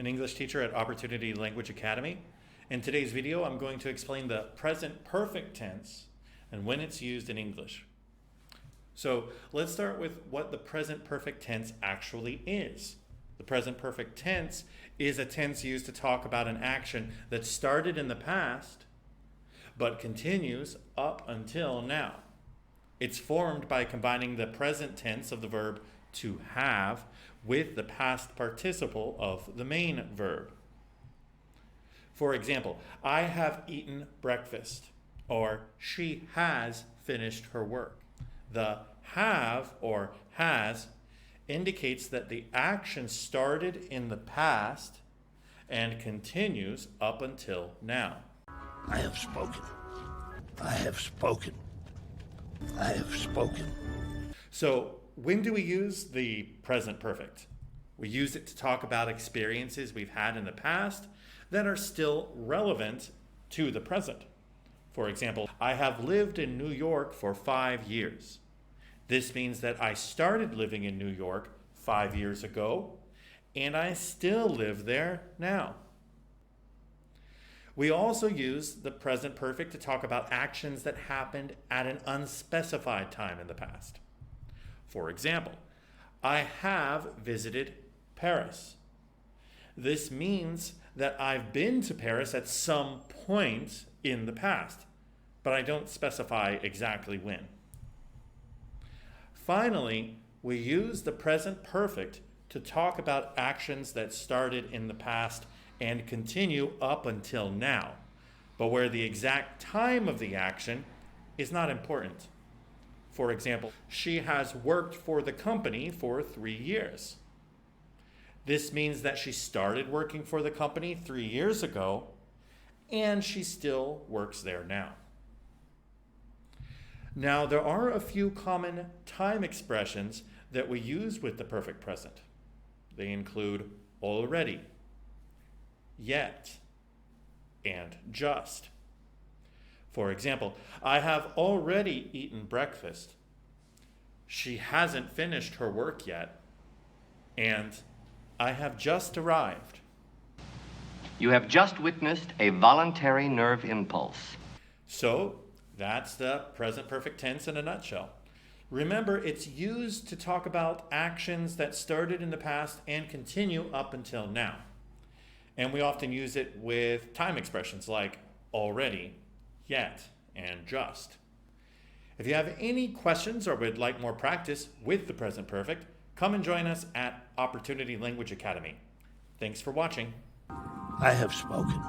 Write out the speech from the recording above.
an English teacher at Opportunity Language Academy. In today's video, I'm going to explain the present perfect tense and when it's used in English. So let's start with what the present perfect tense actually is. The present perfect tense is a tense used to talk about an action that started in the past but continues up until now. It's formed by combining the present tense of the verb to have with the past participle of the main verb. For example, I have eaten breakfast, or she has finished her work. The have or has indicates that the action started in the past and continues up until now. I have spoken. I have spoken. I have spoken. So when do we use the present perfect? We use it to talk about experiences we've had in the past that are still relevant to the present. For example, I have lived in New York for 5 years. This means that I started living in New York 5 years ago, and I still live there now. We also use the present perfect to talk about actions that happened at an unspecified time in the past. For example, I have visited Paris. This means that I've been to Paris at some point in the past, but I don't specify exactly when. Finally, we use the present perfect to talk about actions that started in the past and continue up until now, but where the exact time of the action is not important. For example, she has worked for the company for 3 years. This means that she started working for the company 3 years ago, and she still works there now. Now, there are a few common time expressions that we use with the perfect present. They include already, yet, and just. For example, I have already eaten breakfast. She hasn't finished her work yet. And I have just arrived. You have just witnessed a voluntary nerve impulse. So that's the present perfect tense in a nutshell. Remember, it's used to talk about actions that started in the past and continue up until now. And we often use it with time expressions like already, yet, and just. If you have any questions or would like more practice with the present perfect, come and join us at Opportunity Language Academy. Thanks for watching. I have spoken.